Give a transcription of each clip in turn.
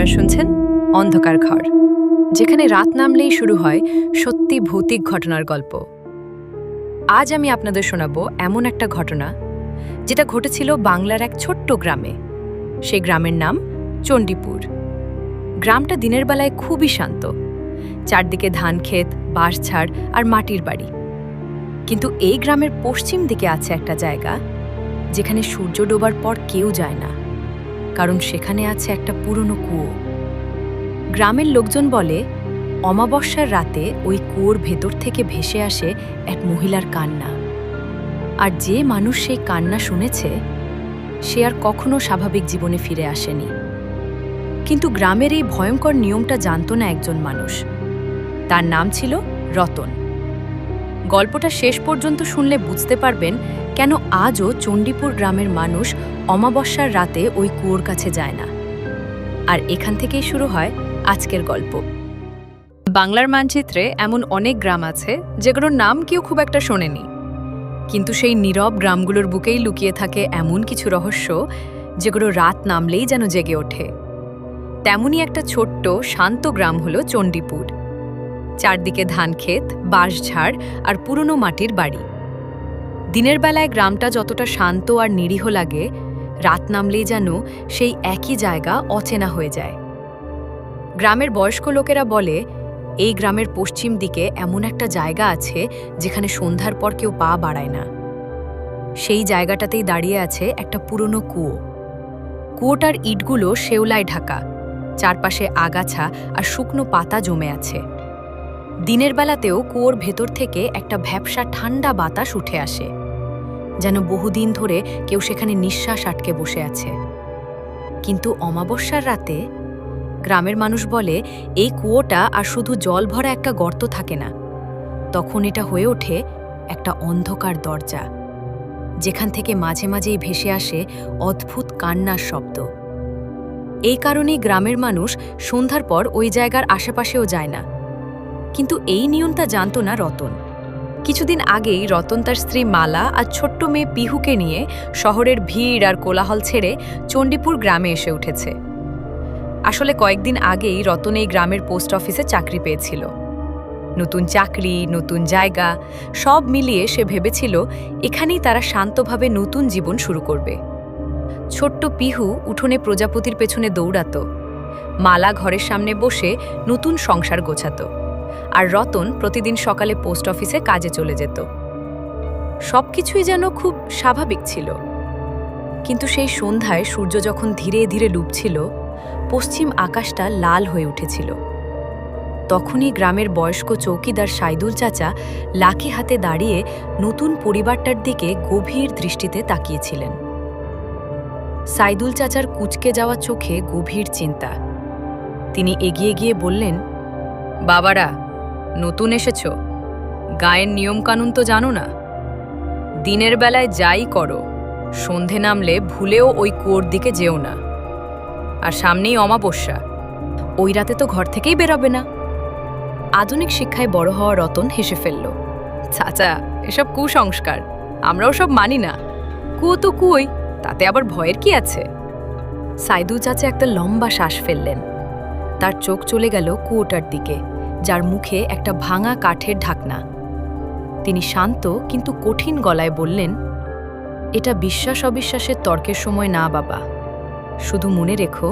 আপনারা শুনছেন অন্ধকার ঘর, যেখানে রাত নামলেই শুরু হয় সত্যি ভৌতিক ঘটনার গল্প। আজ আমি আপনাদের শোনাবো এমন একটা ঘটনা যেটা ঘটেছিল বাংলার এক ছোট্ট গ্রামে। সেই গ্রামের নাম চণ্ডীপুর। গ্রামটা দিনের বেলায় খুবই শান্ত, চারদিকে ধান ক্ষেত, বাঁশঝাড় আর মাটির বাড়ি। কিন্তু এই গ্রামের পশ্চিম দিকে আছে একটা জায়গা যেখানে সূর্য ডোবার পর কেউ যায় না, কারণ সেখানে আছে একটা পুরনো কুয়ো। গ্রামের লোকজন বলে, অমাবস্যার রাতে ওই কুয়োর ভেতর থেকে ভেসে আসে এক মহিলার কান্না। আর যে মানুষ সেই কান্না শুনেছে সে আর কখনো স্বাভাবিক জীবনে ফিরে আসেনি। কিন্তু গ্রামের এই ভয়ঙ্কর নিয়মটা জানত না একজন মানুষ। তার নাম ছিল রতন। গল্পটা শেষ পর্যন্ত শুনলে বুঝতে পারবেন কেন আজও চণ্ডীপুর গ্রামের মানুষ অমাবস্যার রাতে ওই কুয়োর কাছে যায় না। আর এখান থেকেই শুরু হয় আজকের গল্প। বাংলার মানচিত্রে এমন অনেক গ্রাম আছে যেগুলোর নাম কেউ খুব একটা শোনেনি, কিন্তু সেই নীরব গ্রামগুলোর বুকেই লুকিয়ে থাকে এমন কিছু রহস্য যেগুলো রাত নামলেই যেন জেগে ওঠে। তেমনই একটা ছোট্ট শান্ত গ্রাম হলো চণ্ডীপুর। চারদিকে ধান ক্ষেত, বাঁশঝাড় আর পুরনো মাটির বাড়ি। দিনের বেলায় গ্রামটা যতটা শান্ত আর নিরীহ লাগে, রাত নামলেই যেন সেই একই জায়গা অচেনা হয়ে যায়। গ্রামের বয়স্ক লোকেরা বলে, এই গ্রামের পশ্চিম দিকে এমন একটা জায়গা আছে যেখানে সন্ধ্যার পর কেউ পা বাড়ায় না। সেই জায়গাটাতেই দাঁড়িয়ে আছে একটা পুরনো কুয়ো। কুয়োটার ইটগুলো শেওলায় ঢাকা, চারপাশে আগাছা আর শুকনো পাতা জমে আছে। দিনের বেলাতেও কুয়োর ভেতর থেকে একটা ভ্যাপসা ঠান্ডা বাতাস উঠে আসে, যেন বহুদিন ধরে কেউ সেখানে নিঃশ্বাস আটকে বসে আছে। কিন্তু অমাবস্যার রাতে গ্রামের মানুষ বলে, এই কুয়োটা আর শুধু জল ভরা একটা গর্ত থাকে না, তখন এটা হয়ে ওঠে একটা অন্ধকার দরজা, যেখান থেকে মাঝে মাঝেই ভেসে আসে অদ্ভুত কান্নার শব্দ। এই কারণেই গ্রামের মানুষ সন্ধ্যার পর ওই জায়গার আশেপাশেও যায় না। কিন্তু এই নিয়মটা জানত না রতন। কিছুদিন আগেই রতন তার স্ত্রী মালা আর ছোট্ট মেয়ে পিহুকে নিয়ে শহরের ভিড় আর কোলাহল ছেড়ে চণ্ডীপুর গ্রামে এসে উঠেছে। আসলে কয়েকদিন আগেই রতন এই গ্রামের পোস্ট অফিসে চাকরি পেয়েছিল। নতুন চাকরি, নতুন জায়গা, সব মিলিয়ে সে ভেবেছিল এখানেই তারা শান্তভাবে নতুন জীবন শুরু করবে। ছোট্ট পিহু উঠোনে প্রজাপতির পেছনে দৌড়াত, মালা ঘরের সামনে বসে নতুন সংসার গোছাত, আর রতন প্রতিদিন সকালে পোস্ট অফিসে কাজে চলে যেত। সবকিছুই যেন খুব স্বাভাবিক ছিল। কিন্তু সেই সন্ধ্যায় সূর্য যখন ধীরে ধীরে ডুবছিল, পশ্চিম আকাশটা লাল হয়ে উঠেছিল। তখনই গ্রামের বয়স্ক চৌকিদার সাইদুল চাচা লাঠি হাতে দাঁড়িয়ে নতুন পরিবারটার দিকে গভীর দৃষ্টিতে তাকিয়েছিলেন। সাইদুল চাচার কুঁচকে যাওয়া চোখে গভীর চিন্তা। তিনি এগিয়ে গিয়ে বললেন, বাবারা, নতুন এসেছ, গায়ের নিয়মকানুন তো জানো না। দিনের বেলায় যাই করো, সন্ধে নামলে ভুলেও ওই কুয়োর দিকে যেও না। আর সামনেই অমাবস্যা, ওই রাতে তো ঘর থেকেই বেরোবে না। আধুনিক শিক্ষায় বড় হওয়া রতন হেসে ফেলল। চাচা, এসব কুসংস্কার, আমরাও সব মানি না। কুয়ো তো কুয়োই, তাতে আবার ভয়ের কি আছে? সাইদুল চাচা একটা লম্বা শ্বাস ফেললেন। তার চোখ চলে গেল কুয়োটার দিকে, যার মুখে একটা ভাঙা কাঠের ঢাকনা। তিনি শান্ত কিন্তু কঠিন গলায় বললেন, এটা বিশ্বাস অবিশ্বাসের তর্কের সময় না বাবা। শুধু মনে রেখো,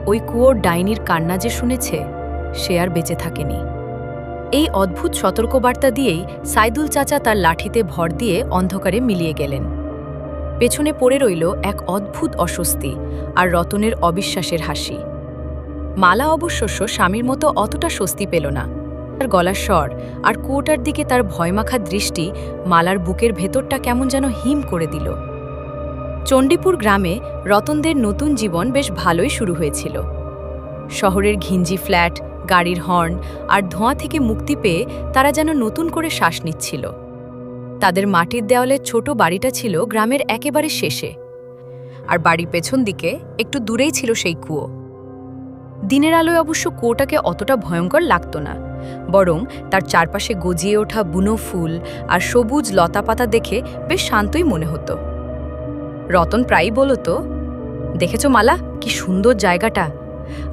ওই কুয়োর ডাইনির কান্না যে শুনেছে সে আর বেঁচে থাকেনি। এই অদ্ভুত সতর্কবার্তা দিয়েই সাইদুল চাচা তার লাঠিতে ভর দিয়ে অন্ধকারে মিলিয়ে গেলেন। পেছনে পড়ে রইল এক অদ্ভুত অস্বস্তি আর রতনের অবিশ্বাসের হাসি। মালা অবশ্য স্বামীর মতো অতটা স্বস্তি পেল না। তার গলার স্বর আর কুয়োটার দিকে তার ভয়মাখা দৃষ্টি মালার বুকের ভেতরটা কেমন যেন হিম করে দিল। চণ্ডীপুর গ্রামে রতনদের নতুন জীবন বেশ ভালোই শুরু হয়েছিল। শহরের ঘিঞ্জি ফ্ল্যাট, গাড়ির হর্ন আর ধোঁয়া থেকে মুক্তি পেয়ে তারা যেন নতুন করে শ্বাস নিচ্ছিল। তাদের মাটির দেওয়ালের ছোট বাড়িটা ছিল গ্রামের একেবারে শেষে, আর বাড়ির পেছন দিকে একটু দূরেই ছিল সেই কুয়ো। দিনের আলোয় অবশ্য কুয়োটাকে অতটা ভয়ঙ্কর লাগত না, বরং তার চারপাশে গজিয়ে ওঠা বুনো ফুল আর সবুজ লতাপাতা দেখে বেশ শান্তই মনে হতো। রতন প্রায়ই বলতো, দেখেছো মালা, কি সুন্দর জায়গাটা,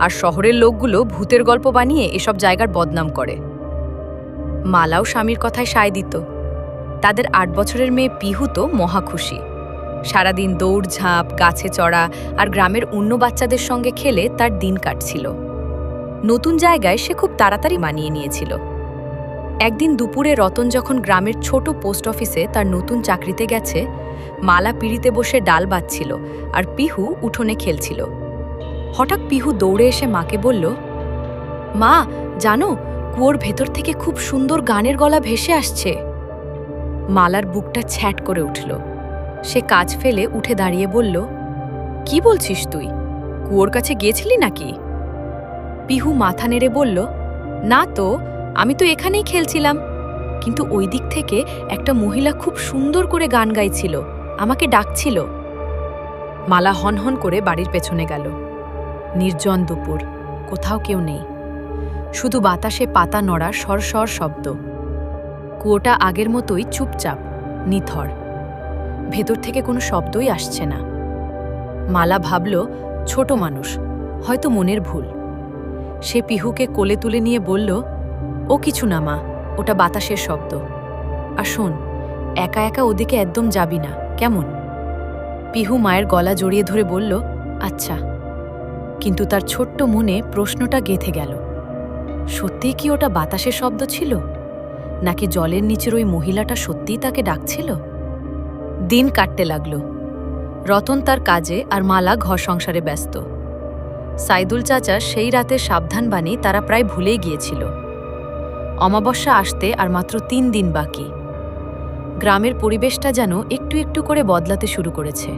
আর শহরের লোকগুলো ভূতের গল্প বানিয়ে এসব জায়গার বদনাম করে। মালাও স্বামীর কথায় সায় দিত। তাদের ৮ বছরের মেয়ে পিহু তো মহা খুশি। সারাদিন দৌড়ঝাঁপ, গাছে চড়া আর গ্রামের অন্য বাচ্চাদের সঙ্গে খেলে তার দিন কাটছিল। নতুন জায়গায় সে খুব তাড়াতাড়ি মানিয়ে নিয়েছিল। একদিন দুপুরে রতন যখন গ্রামের ছোট পোস্ট অফিসে তার নতুন চাকরিতে গেছে, মালা পিঁড়িতে বসে ডাল বাজছিল আর পিহু উঠোনে খেলছিল। হঠাৎ পিহু দৌড়ে এসে মাকে বলল, মা জানো, কুয়োর ভেতর থেকে খুব সুন্দর গানের গলা ভেসে আসছে। মালার বুকটা ছ্যাট করে উঠল। সে কাজ ফেলে উঠে দাঁড়িয়ে বলল, কি বলছিস তুই? কুয়োর কাছে গিয়েছিলি নাকি? পিহু মাথা নেড়ে বলল, না তো, আমি তো এখানেই খেলছিলাম। কিন্তু ওই দিক থেকে একটা মহিলা খুব সুন্দর করে গান গাইছিল, আমাকে ডাকছিল। মালা হনহন করে বাড়ির পেছনে গেল। নির্জন দুপুর, কোথাও কেউ নেই, শুধু বাতাসে পাতা নড়া সরসর শব্দ। কুয়োটা আগের মতোই চুপচাপ, নিথর। ভেতর থেকে কোনো শব্দই আসছে না। মালা ভাবল, ছোট মানুষ, হয়তো মনের ভুল। সে পিহুকে কোলে তুলে নিয়ে বলল, ও কিছু না মা, ওটা বাতাসের শব্দ। আর শোন, একা একা ওদিকে একদম যাবি না, কেমন? পিহু মায়ের গলা জড়িয়ে ধরে বলল, আচ্ছা। কিন্তু তার ছোট্ট মনে প্রশ্নটা গেঁথে গেল, সত্যিই কি ওটা বাতাসের শব্দ ছিল, নাকি জলের নিচের ওই মহিলাটা সত্যিই তাকে ডাকছিল? দিন কাটতে লাগল। রতন তার কাজে আর মালা ঘর সংসারে ব্যস্ত। সাইদুল চাচা সেই রাতে সাবধান বাণী তারা প্রায় ভুলেই গিয়েছিল। অমাবস্যা আসতে আর মাত্র ৩ দিন বাকি। গ্রামের পরিবেশটা যেন একটু একটু করে বদলাতে শুরু করেছে।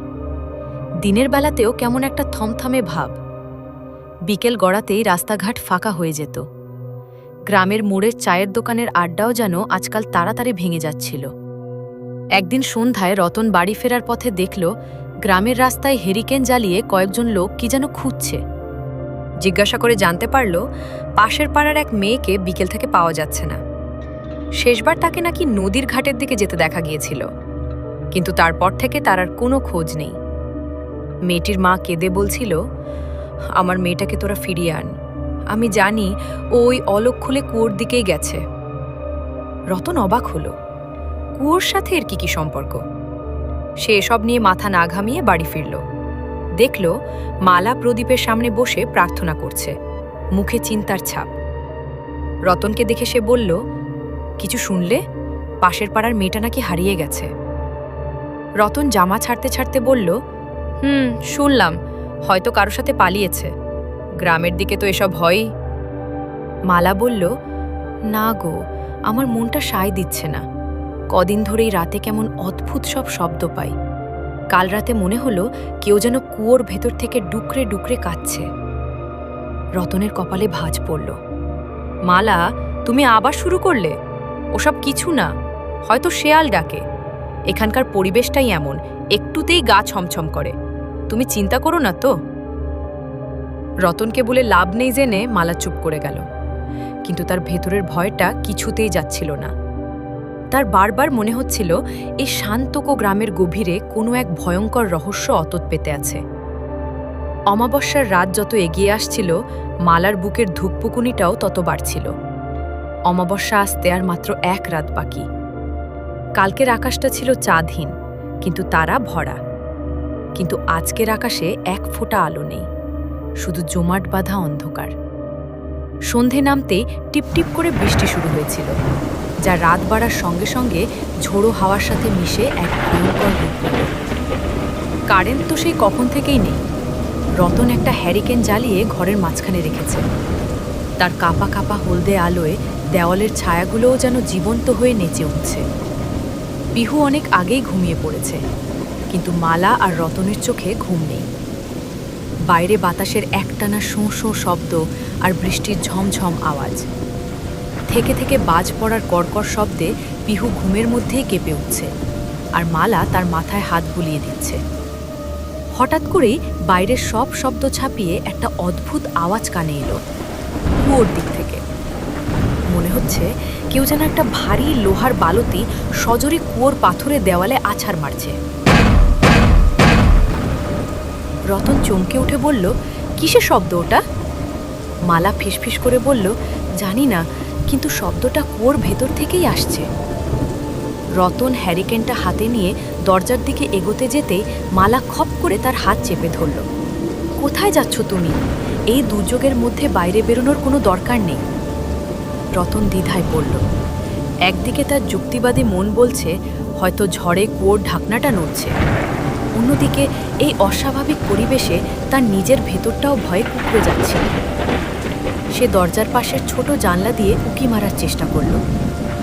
দিনের বেলাতেও কেমন একটা থমথমে ভাব। বিকেল গড়াতেই রাস্তাঘাট ফাঁকা হয়ে যেত। গ্রামের মোড়ের চায়ের দোকানের আড্ডাও যেন আজকাল তাড়াতাড়ি ভেঙে যাচ্ছিল। একদিন সন্ধ্যায় রতন বাড়ি ফেরার পথে দেখল, গ্রামের রাস্তায় হেরিকেন জ্বালিয়ে কয়েকজন লোক কি যেন খুঁজছে। জিজ্ঞাসা করে জানতে পারল, পাশের পাড়ার এক মেয়েকে বিকেল থেকে পাওয়া যাচ্ছে না। শেষবার তাকে নাকি নদীর ঘাটের দিকে যেতে দেখা গিয়েছিল, কিন্তু তারপর থেকে তার আর কোনো খোঁজ নেই। মেয়েটির মা কেঁদে বলছিল, আমার মেয়েটাকে তোরা ফিরিয়ে আন, আমি জানি ও ওই অলক খুলে কুয়োর দিকেই গেছে। রতন অবাক হল, কুয়োর সাথে এর কি সম্পর্ক? সে এসব নিয়ে মাথা না ঘামিয়ে বাড়ি ফিরল। দেখল মালা প্রদীপের সামনে বসে প্রার্থনা করছে, মুখে চিন্তার ছাপ। রতনকে দেখে সে বলল, কিছু শুনলে? পাশের পাড়ার মেয়েটা নাকি হারিয়ে গেছে। রতন জামা ছাড়তে ছাড়তে বলল, শুনলাম, হয়তো কারোর সাথে পালিয়েছে। গ্রামের দিকে তো এসব হয়ই। মালা বলল, না গো, আমার মনটা সায় দিচ্ছে না। কদিন ধরেই রাতে কেমন অদ্ভুত সব শব্দ পাই। কাল রাতে মনে হলো কেউ যেন কুয়োর ভেতর থেকে ডুকরে ডুকরে কাঁদছে। রতনের কপালে ভাঁজ পড়ল। মালা, তুমি আবার শুরু করলে? ওসব কিছু না, হয়তো শেয়াল ডাকে। এখানকার পরিবেশটাই এমন, একটুতেই গা ছমছম করে। তুমি চিন্তা করো না তো। রতনকে বলে লাভ নেই জেনে মালা চুপ করে গেল। কিন্তু তার ভেতরের ভয়টা কিছুতেই যাচ্ছিল না। তার বারবার মনে হচ্ছিল এই শান্তকো গ্রামের গভীরে কোনো এক ভয়ঙ্কর রহস্য অতত পেতে আছে। অমাবস্যার রাত যত এগিয়ে আসছিল, মালার বুকের ধুকপুকুনিটাও তত বাড়ছিল। অমাবস্যা আসতে আর মাত্র 1 রাত বাকি। কালকের আকাশটা ছিল চাঁদহীন, কিন্তু তারা ভরা। কিন্তু আজকের আকাশে 1 ফোঁটা আলো নেই, শুধু জমাট বাঁধা অন্ধকার। সন্ধে নামতেই টিপটিপ করে বৃষ্টি শুরু হয়েছিল, যা রাত বাড়ার সঙ্গে সঙ্গে ঝোড়ো হাওয়ার সাথে মিশে এক ভয়ঙ্কর রূপ পেল। কারেন্ট তো সেই কখন থেকেই নেই। রতন একটা হ্যারিকেন জ্বালিয়ে ঘরের মাঝখানে রেখেছে। তার কাপা কাপা হলদে আলোয় দেওয়ালের ছায়াগুলোও যেন জীবন্ত হয়ে নেচে উঠছে। পিহু অনেক আগেই ঘুমিয়ে পড়েছে, কিন্তু মালা আর রতনের চোখে ঘুম নেই। বাইরে বাতাসের একটানা শোঁ শোঁ শব্দ আর বৃষ্টির ঝমঝম আওয়াজ। থেকে থেকে বাজ পড়ার কড়কড় শব্দে পিহু ঘুমের মধ্যেই কেঁপে উঠছে, আর মালা তার মাথায় হাত বুলিয়ে দিচ্ছে। হঠাৎ করেই বাইরের সব শব্দ ছাপিয়ে একটা অদ্ভুত আওয়াজ কানে এলো, কুয়োর দিক থেকে। মনে হচ্ছে কেউ যেন একটা ভারী লোহার বালতি সজোরে কুয়োর পাথরে দেওয়ালে আছাড় মারছে। রতন চমকে উঠে বলল, কিসের শব্দ ওটা? মালা ফিসফিস করে বলল, জানি না, কিন্তু শব্দটা কুয়োর ভেতর থেকেই আসছে। রতন হ্যারিকেনটা হাতে নিয়ে দরজার দিকে এগোতে যেতেই মালা খপ করে তার হাত চেপে ধরল। কোথায় যাচ্ছ তুমি? এই দুর্যোগের মধ্যে বাইরে বেরোনোর কোনো দরকার নেই। রতন দ্বিধায় পড়ল। একদিকে তার যুক্তিবাদী মন বলছে হয়তো ঝড়ে কুয়োর ঢাকনাটা নড়ছে, অন্যদিকে এই অস্বাভাবিক পরিবেশে তার নিজের ভেতরটাও ভয়ে কুঁকড়ে যাচ্ছে। সে দরজার পাশের ছোট জানলা দিয়ে উঁকি মারার চেষ্টা করল,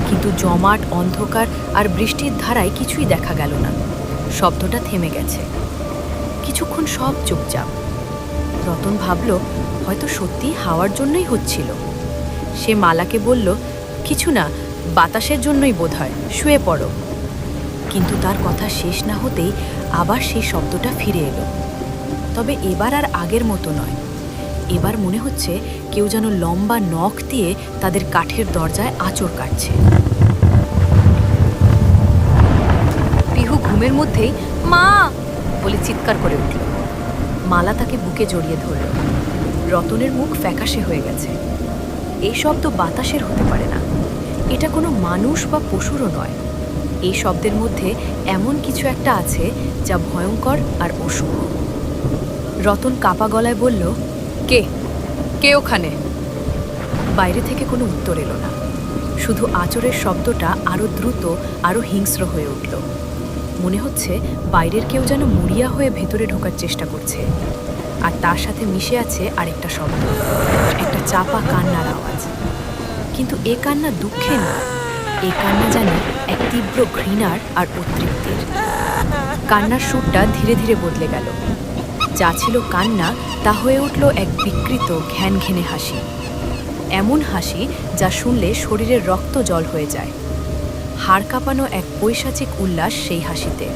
কিন্তু জমাট অন্ধকার আর বৃষ্টির ধারায় কিছুই দেখা গেল না। শব্দটা থেমে গেছে। কিছুক্ষণ সব চুপচাপ। রতন ভাবল হয়তো সত্যি হাওয়ার জন্যই হচ্ছিল। সে মালাকে বলল, কিছু না, বাতাসের জন্যই বোধহয়, শুয়ে পড়ো। কিন্তু তার কথা শেষ না হতেই আবার সেই শব্দটা ফিরে এলো। তবে এবার আর আগের মতো নয়। এবার মনে হচ্ছে কেউ যেন লম্বা নখ দিয়ে তাদের কাঠের দরজায় আঁচড় কাটছে। পিহু ঘুমের মধ্যেই মা বলে চিৎকার করে উঠল। মালা তাকে বুকে জড়িয়ে ধরল। রতনের মুখ ফ্যাকাশে হয়ে গেছে। এই শব্দ বাতাসের হতে পারে না, এটা কোনো মানুষ বা পশুরও নয়। এই শব্দের মধ্যে এমন কিছু একটা আছে যা ভয়ঙ্কর আর অশুভ। রতন কাপা গলায় বলল, কে কে ওখানে? বাইরে থেকে কোনো উত্তর এলো না, শুধু আঁচড়ের শব্দটা আরও দ্রুত, আরও হিংস্র হয়ে উঠল। মনে হচ্ছে বাইরের কেউ যেন মরিয়া হয়ে ভেতরে ঢোকার চেষ্টা করছে। আর তার সাথে মিশে আছে আরেকটা শব্দ, একটা চাপা কান্নার আওয়াজ। কিন্তু এ কান্না দুঃখের না, এ কান্না যেন এক তীব্র ঘৃণার আর অতৃপ্তির। কান্নার সুরটা ধীরে ধীরে বদলে গেল। যা ছিল কান্না তা হয়ে উঠল এক বিকৃত ঘ্যানঘেনে হাসি। এমন হাসি যা শুনলে শরীরের রক্ত জল হয়ে যায়। হাড় কাঁপানো এক পৈশাচিক উল্লাস সেই হাসিতে।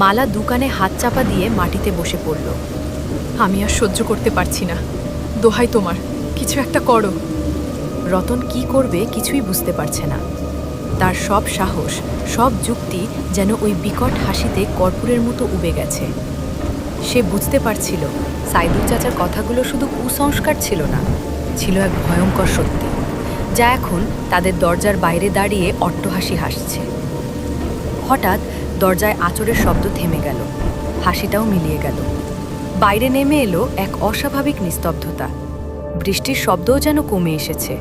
মালা দোকানে হাত চাপা দিয়ে মাটিতে বসে পড়ল। আমি আর সহ্য করতে পারছি না, দোহাই তোমার, কিছু একটা করো। রতন কি করবে কিছুই বুঝতে পারছে না। তার সব সাহস, সব যুক্তি যেন ওই বিকট হাসিতে কর্পূরের মতো উবে গেছে। সে বুঝতে পারছিল সাইদুল চাচার কথাগুলো শুধু কুসংস্কার ছিল না, ছিল এক ভয়ঙ্কর সত্যি, যা এখন তাদের দরজার বাইরে দাঁড়িয়ে অট্টহাসি হাসছে। হঠাৎ দরজায় আঁচড়ের শব্দ থেমে গেল, হাসিটাও মিলিয়ে গেল। বাইরে নেমে এলো এক অস্বাভাবিক নিস্তব্ধতা। বৃষ্টির শব্দও যেন কমে এসেছে।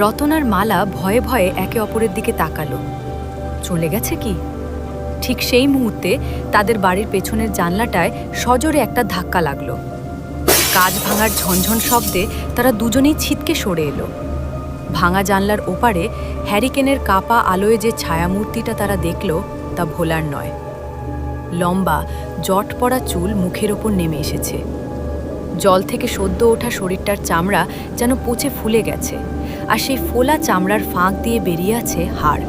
রতন আর মালা ভয়ে ভয়ে একে অপরের দিকে তাকালো। চলে গেছে কি? ঠিক সেই মুহূর্তে তাদের বাড়ির পেছনের জানলাটায় সজোরে একটা ধাক্কা লাগলো। কাঁচ ভাঙার ঝনঝন শব্দে তারা দুজনেই ছিটকে সরে এলো। ভাঙা জানলার ওপারে হ্যারিকেনের কাপা আলোয় যে ছায়ামূর্তিটা তারা দেখল তা ভোলার নয়। লম্বা জট পড়া চুল মুখের ওপর নেমে এসেছে। জল থেকে সদ্য ওঠা শরীরটার চামড়া যেন পচে ফুলে গেছে, আর সেই ফোলা চামড়ার ফাঁক দিয়ে বেরিয়ে আছে হাড়।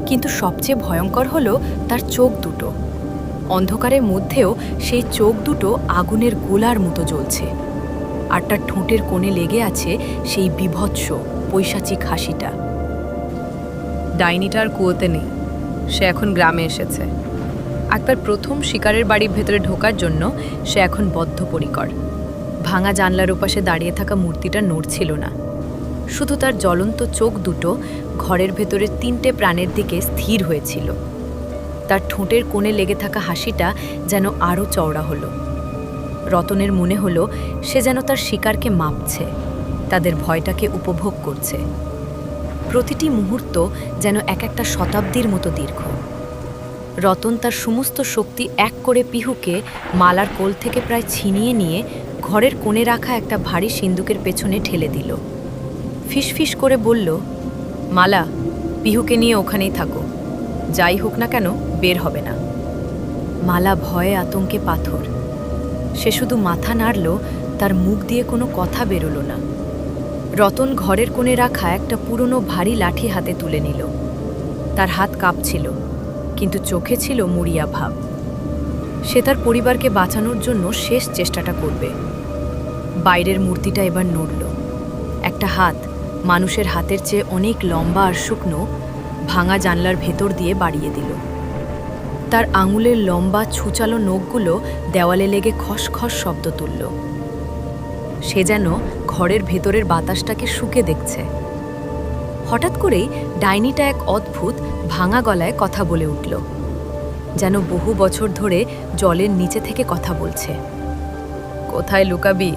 কিন্তু সবচেয়ে ভয়ঙ্কর হলো তার চোখ দুটো। অন্ধকারের মধ্যেও সেই চোখ দুটো আগুনের গোলার মতো জ্বলছে, আর তার ঠোঁটের কোণে লেগে আছে সেই বীভৎস পৈশাচিক হাসিটা। ডাইনিটার কুয়োতে নেই, সে এখন গ্রামে এসেছে। একবার প্রথম শিকারের বাড়ির ভেতরে ঢোকার জন্য সে এখন বদ্ধপরিকর। ভাঙা জানলার ওপাশে দাঁড়িয়ে থাকা মূর্তিটা নড়ছিল না, শুধু তার জ্বলন্ত চোখ দুটো ঘরের ভেতরে তিনটে প্রাণের দিকে স্থির হয়েছিল। তার ঠোঁটের কোণে লেগে থাকা হাসিটা যেন আরও চওড়া হলো। রতনের মনে হলো সে যেন তার শিকারকে মাপছে, তাদের ভয়টাকে উপভোগ করছে। প্রতিটি মুহূর্ত যেন এক একটা শতাব্দীর মতো দীর্ঘ। রতন তার সমস্ত শক্তি এক করে পিহুকে মালার কোল থেকে প্রায় ছিনিয়ে নিয়ে ঘরের কোণে রাখা একটা ভারী সিন্দুকের পেছনে ঠেলে দিল। ফিসফিস করে বলল, মালা, পিহুকে নিয়ে ওখানেই থাকো, যাই হোক না কেন বের হবে না। মালা ভয়ে আতঙ্কে পাথর। সে শুধু মাথা নাড়ল, তার মুখ দিয়ে কোনো কথা বেরোলো না। রতন ঘরের কোণে রাখা একটা পুরনো ভারী লাঠি হাতে তুলে নিল। তার হাত কাঁপছিল, কিন্তু চোখে ছিল মরিয়া ভাব। সে তার পরিবারকে বাঁচানোর জন্য শেষ চেষ্টাটা করবে। বাইরের মূর্তিটা এবার নড়ল। একটা হাত, মানুষের হাতের চেয়ে অনেক লম্বা আর শুকনো, ভাঙা জানলার ভেতর দিয়ে বাড়িয়ে দিল। তার আঙুলের লম্বা ছুচালো নখগুলো দেওয়ালে লেগে খসখস শব্দ তুলল। সে যেন ঘরের ভেতরের বাতাসটাকে শুকে দেখছে। হঠাৎ করেই ডাইনিটা এক অদ্ভুত ভাঙা গলায় কথা বলে উঠল, যেন বহু বছর ধরে জলের নিচে থেকে কথা বলছে। কোথায় লুকাবি?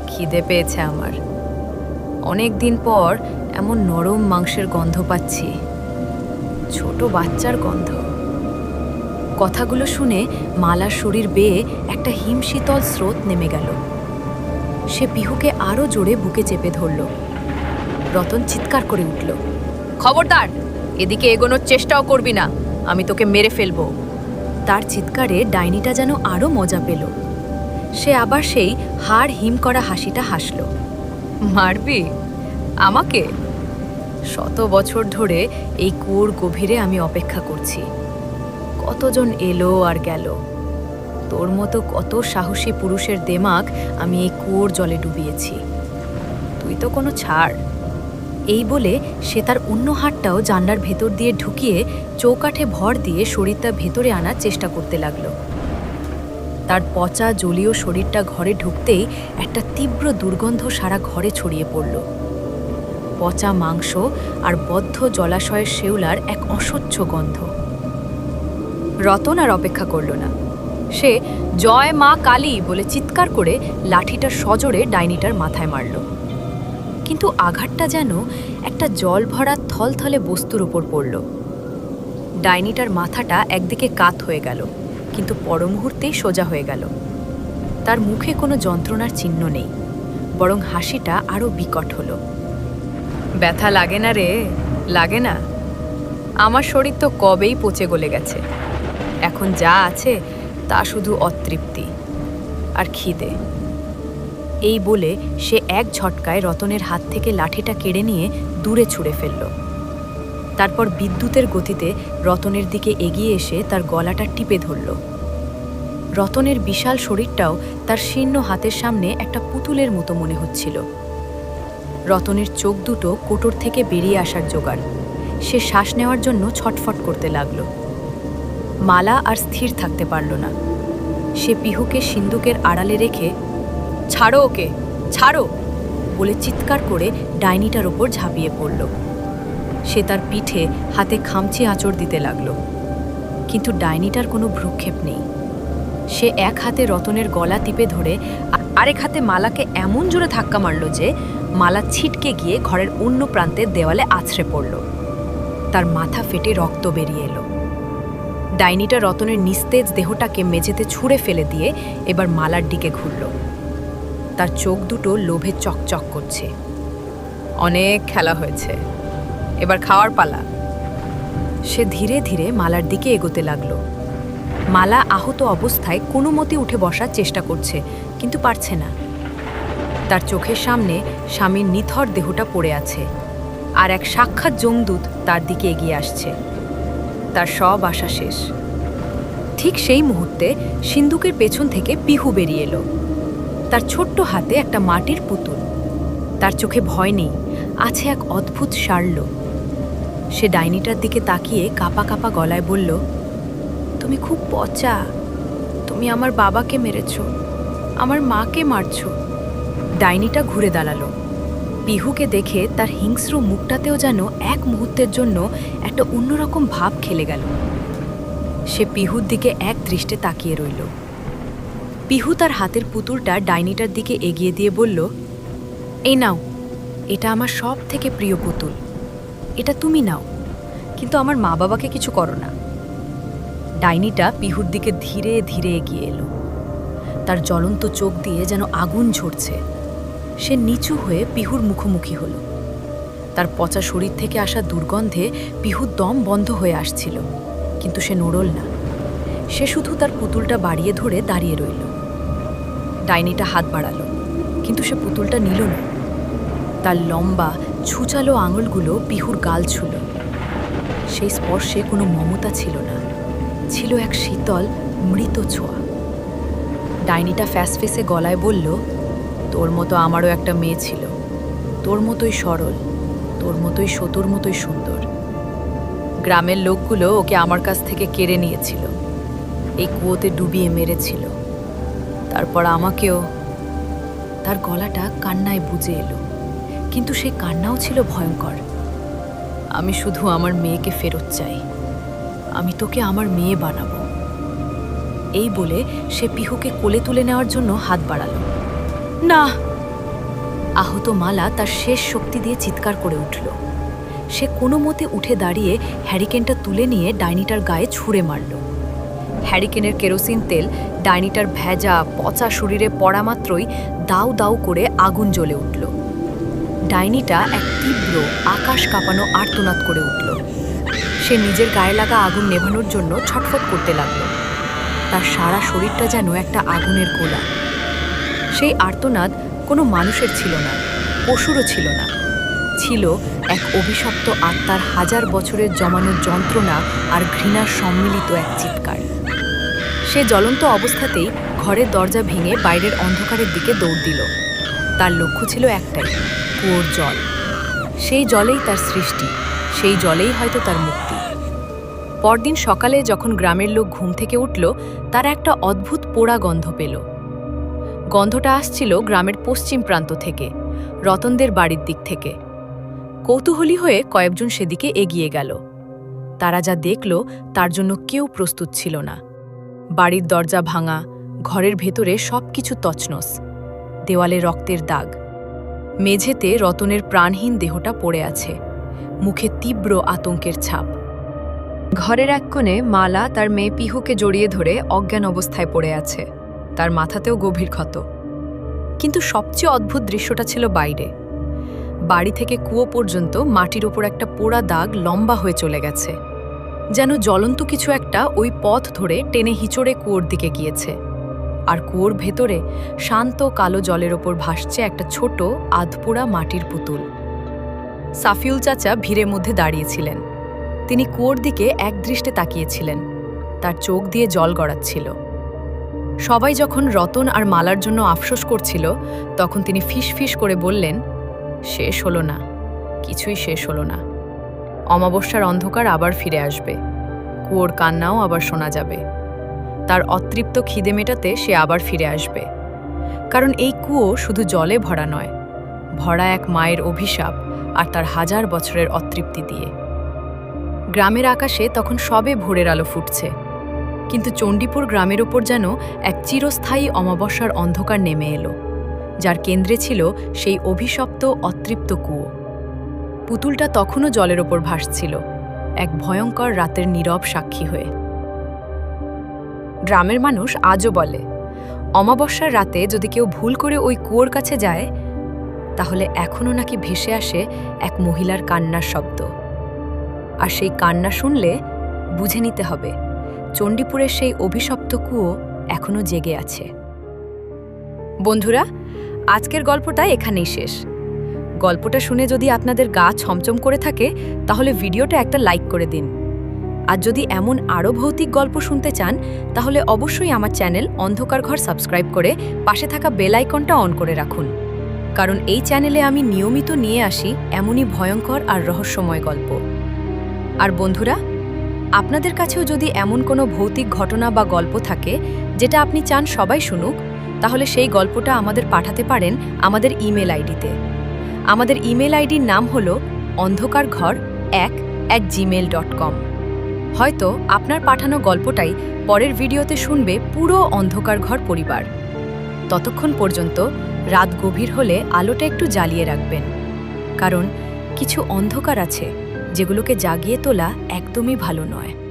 খিদে পেয়েছে আমার। অনেক দিন পর এমন নরম মাংসের গন্ধ পাচ্ছি, ছোট বাচ্চার গন্ধ। কথাগুলো শুনে মালার শরীর বেয়ে একটা হিমশীতল স্রোত নেমে গেল। সে পিহুকে আরো জোরে বুকে চেপে ধরল। রতন চিৎকার করে উঠল, খবরদার, এদিকে এগোনোর চেষ্টাও করবি না, আমি তোকে মেরে ফেলবো। তার চিৎকারে ডাইনিটা যেন আরো মজা পেল। সে আবার সেই হাড় হিম করা হাসিটা হাসল। মারবি আমাকে? শত বছর ধরে এই কুয়োর গভীরে আমি অপেক্ষা করছি। কতজন এলো আর গেল, তোর মতো কত সাহসী পুরুষের দেমাগ আমি এই কুয়োর জলে ডুবিয়েছি। তুই তো কোনো ছাড়। এই বলে সে তার অন্য হাতটাও জানলার ভেতর দিয়ে ঢুকিয়ে চৌকাঠে ভর দিয়ে শরীরটা ভেতরে আনার চেষ্টা করতে লাগলো। তার পচা জলীয় শরীরটা ঘরে ঢুকতেই একটা তীব্র দুর্গন্ধ সারা ঘরে ছড়িয়ে পড়ল। পচা মাংস আর বদ্ধ জলাশয়ের শেওলার এক অসহ্য গন্ধ। রতন আর অপেক্ষা করল না। সে জয় মা কালী বলে চিৎকার করে লাঠিটা সজোরে ডাইনিটার মাথায় মারল। কিন্তু আঘাতটা যেন একটা জল ভরা থলথলে বস্তুর উপর পড়ল। ডাইনিটার মাথাটা একদিকে কাত হয়ে গেল, কিন্তু পরমুহূর্তেই সোজা হয়ে গেল। তার মুখে কোনো যন্ত্রণার চিহ্ন নেই, বরং হাসিটা আরও বিকট হলো। ব্যথা লাগে না রে? লাগে না? আমার শরীর তো কবেই পচে গলে গেছে। এখন যা আছে তা শুধু অতৃপ্তি আর খিদে। এই বলে সে এক ঝটকায় রতনের হাত থেকে লাঠিটা কেড়ে নিয়ে দূরে ছুঁড়ে ফেলল। তারপর বিদ্যুতের গতিতে রতনের দিকে এগিয়ে এসে তার গলাটা টিপে ধরল। রতনের বিশাল শরীরটাও তার শীর্ণ হাতের সামনে একটা পুতুলের মতো মনে হচ্ছিল। রতনের চোখ দুটো কোটর থেকে বেরিয়ে আসার জোগাড়। সে শ্বাস নেওয়ার জন্য ছটফট করতে লাগল। মালা আর স্থির থাকতে পারল না। সে পিহুকে সিন্দুকের আড়ালে রেখে, ছাড়ো ওকে, ছাড়ো বলে চিৎকার করে ডাইনিটার ওপর ঝাঁপিয়ে পড়ল। সে তার পিঠে হাতে খামচি আঁচড় দিতে লাগল, কিন্তু ডাইনিটার কোনো ভ্রুক্ষেপ নেই। সে এক হাতে রতনের গলা টিপে ধরে আরেক হাতে মালাকে এমন জোরে ধাক্কা মারল যে মালা ছিটকে গিয়ে ঘরের অন্য প্রান্তের দেওয়ালে আছড়ে পড়ল। তার মাথা ফেটে রক্ত বেরিয়ে এলো। ডাইনিটা রতনের নিস্তেজ দেহটাকে মেঝেতে ছুঁড়ে ফেলে দিয়ে এবার মালার দিকে ঘুরল। তার চোখ দুটো লোভে চকচক করছে। অনেক খেলা হয়েছে, এবার খাওয়ার পালা। সে ধীরে ধীরে মালার দিকে এগোতে লাগলো। মালা আহত অবস্থায় কোনো মতে উঠে বসার চেষ্টা করছে, কিন্তু পারছে না। তার চোখের সামনে স্বামীর নিথর দেহটা পড়ে আছে, আর এক সাক্ষাৎ যমদূত তার দিকে এগিয়ে আসছে। তার সব আশা শেষ। ঠিক সেই মুহূর্তে সিন্দুকের পেছন থেকে পিহু বেরিয়ে এলো। তার ছোট্ট হাতে একটা মাটির পুতুল। তার চোখে ভয় নেই, আছে এক অদ্ভুত সারল্য। সে ডাইনিটার দিকে তাকিয়ে কাঁপা কাঁপা গলায় বলল, তুমি খুব পচা। তুমি আমার বাবাকে মেরেছ, আমার মাকে মারছ। ডাইনিটা ঘুরে দাঁড়ালো। পিহুকে দেখে তার হিংস্র মুখটাতেও যেন এক মুহূর্তের জন্য একটা অন্যরকম ভাব খেলে গেল। সে পিহুর দিকে এক দৃষ্টে তাকিয়ে রইল। পিহু তার হাতের পুতুলটা ডাইনিটার দিকে এগিয়ে দিয়ে বলল, এই নাও, এটা আমার সব থেকে প্রিয় পুতুল। এটা তুমি নাও, কিন্তু আমার মা বাবাকে কিছু করো না। ডাইনিটা পিহুর দিকে ধীরে ধীরে এগিয়ে এলো। তার জ্বলন্ত চোখ দিয়ে যেন আগুন ঝরছে। সে নিচু হয়ে পিহুর মুখোমুখি হলো। তার পচা শরীর থেকে আসা দুর্গন্ধে পিহুর দম বন্ধ হয়ে আসছিল, কিন্তু সে নড়ল না। সে শুধু তার পুতুলটা বাড়িয়ে ধরে দাঁড়িয়ে রইল। ডাইনিটা হাত বাড়ালো, কিন্তু সে পুতুলটা নিল না। তার লম্বা ছুচালো আঙুলগুলো পিহুর গাল ছুঁল। সেই স্পর্শে কোনো মমতা ছিল না, ছিল এক শীতল মৃত ছোঁয়া। ডাইনিটা ফ্যাসফেসে গলায় বলল, তোর মতো আমারও একটা মেয়ে ছিল, তোর মতোই সরল, তোর মতোই সতোর মতোই সুন্দর। গ্রামের লোকগুলো ওকে আমার কাছ থেকে কেড়ে নিয়েছিল, এই কুয়োতে ডুবিয়ে মেরেছিল। তারপর আমাকেও। তার গলাটা কান্নায় বুজে এলো, কিন্তু সেই কান্নাও ছিল ভয়ঙ্কর। আমি শুধু আমার মেয়েকে ফেরত চাই, আমি তোকে আমার মেয়ে বানাবো। এই বলে সে পিহুকে কোলে তুলে নেওয়ার জন্য হাত বাড়ালো। না! আহত মালা তার শেষ শক্তি দিয়ে চিৎকার করে উঠল। সে কোনো মতে উঠে দাঁড়িয়ে হ্যারিকেনটা তুলে নিয়ে ডাইনিটার গায়ে ছুঁড়ে মারল। হ্যারিকেনের কেরোসিন তেল ডাইনিটার ভেজা পচা শরীরে পড়া মাত্রই দাউ দাউ করে আগুন জ্বলে উঠল। ডাইনিটা এক তীব্র আকাশ কাঁপানো আর্তনাদ করে উঠল। সে নিজের গায়ে লাগা আগুন নেভানোর জন্য ছটফট করতে লাগল। তার সারা শরীরটা যেন একটা আগুনের গোলা। সেই আর্তনাদ কোনো মানুষের ছিল না, পশুরও ছিল না, ছিল এক অভিশপ্ত আত্মার হাজার বছরের জমানো যন্ত্রণা আর ঘৃণার সম্মিলিত এক চিৎকার। সে জ্বলন্ত অবস্থাতেই ঘরের দরজা ভেঙে বাইরের অন্ধকারের দিকে দৌড় দিল। তার লক্ষ্য ছিল একটাই, কুয়োর জল। সেই জলেই তার সৃষ্টি, সেই জলেই হয়তো তার মুক্তি। পরদিন সকালে যখন গ্রামের লোক ঘুম থেকে উঠল, তারা একটা অদ্ভুত পোড়া গন্ধ পেল। গন্ধটা আসছিল গ্রামের পশ্চিম প্রান্ত থেকে, রতনদের বাড়ির দিক থেকে। কৌতূহলী হয়ে কয়েকজন সেদিকে এগিয়ে গেল। তারা যা দেখল তার জন্য কেউ প্রস্তুত ছিল না। বাড়ির দরজা ভাঙা, ঘরের ভেতরে সবকিছু তছনছ, দেওয়ালে রক্তের দাগ, মেঝেতে রতনের প্রাণহীন দেহটা পড়ে আছে, মুখে তীব্র আতঙ্কের ছাপ। ঘরের এক কোণে মালা তার মেয়ে পিহুকে জড়িয়ে ধরে অজ্ঞান অবস্থায় পড়ে আছে, তার মাথাতেও গভীর ক্ষত। কিন্তু সবচেয়ে অদ্ভুত দৃশ্যটা ছিল বাইরে। বাড়ি থেকে কুয়ো পর্যন্ত মাটির ওপর একটা পোড়া দাগ লম্বা হয়ে চলে গেছে, যেন জ্বলন্ত কিছু একটা ওই পথ ধরে টেনে হিচড়ে কুয়োর দিকে গিয়েছে। আর কুয়োর ভেতরে শান্ত কালো জলের ওপর ভাসছে একটা ছোট আধপোড়া মাটির পুতুল। সাফিউল চাচা ভিড়ের মধ্যে দাঁড়িয়েছিলেন। তিনি কুয়োর দিকে একদৃষ্টে তাকিয়েছিলেন, তার চোখ দিয়ে জল গড়াচ্ছিল। সবাই যখন রতন আর মালার জন্য আফসোস করছিল, তখন তিনি ফিসফিস করে বললেন, শেষ হলো না, কিছুই শেষ হলো না। অমাবস্যার অন্ধকার আবার ফিরে আসবে, কুয়োর কান্নাও আবার শোনা যাবে। তার অতৃপ্ত খিদে মেটাতে সে আবার ফিরে আসবে। কারণ এই কুয়ো শুধু জলে ভরা নয়, ভরা এক মায়ের অভিশাপ আর তার হাজার বছরের অতৃপ্তি দিয়ে। গ্রামের আকাশে তখন সবে ভোরের আলো ফুটছে, কিন্তু চণ্ডীপুর গ্রামের ওপর যেন এক চিরস্থায়ী অমাবস্যার অন্ধকার নেমে এলো, যার কেন্দ্রে ছিল সেই অভিশপ্ত অতৃপ্ত কুয়ো। পুতুলটা তখনও জলের ওপর ভাসছিল, এক ভয়ঙ্কর রাতের নীরব সাক্ষী হয়ে। গ্রামের মানুষ আজও বলে, অমাবস্যার রাতে যদি কেউ ভুল করে ওই কুয়োর কাছে যায়, তাহলে এখনও নাকি ভেসে আসে এক মহিলার কান্নার শব্দ। আর সেই কান্না শুনলে বুঝে নিতে হবে, চণ্ডীপুরের সেই অভিশপ্ত কুয়ো এখনও জেগে আছে। বন্ধুরা, আজকের গল্পটা এখানেই শেষ। গল্পটা শুনে যদি আপনাদের গা ছমছম করে থাকে, তাহলে ভিডিওটা একটা লাইক করে দিন। আর যদি এমন আরও ভৌতিক গল্প শুনতে চান, তাহলে অবশ্যই আমার চ্যানেল অন্ধকার ঘর সাবস্ক্রাইব করে পাশে থাকা বেল আইকনটা অন করে রাখুন। কারণ এই চ্যানেলে আমি নিয়মিত নিয়ে আসি এমনই ভয়ঙ্কর আর রহস্যময় গল্প। আর বন্ধুরা, আপনাদের কাছেও যদি এমন কোনো ভৌতিক ঘটনা বা গল্প থাকে যেটা আপনি চান সবাই শুনুক, তাহলে সেই গল্পটা আমাদের পাঠাতে পারেন আমাদের ইমেল আইডিতে। আমাদের ইমেল আইডির নাম হল ondhokarghor1@gmail.com। হয়তো আপনার পাঠানো গল্পটাই পরের ভিডিওতে শুনবে পুরো অন্ধকার ঘর পরিবার। ততক্ষণ পর্যন্ত রাত গভীর হলে আলোটা একটু জ্বালিয়ে রাখবেন, কারণ কিছু অন্ধকার আছে যেগুলোকে জাগিয়ে তোলা একদমই ভালো নয়।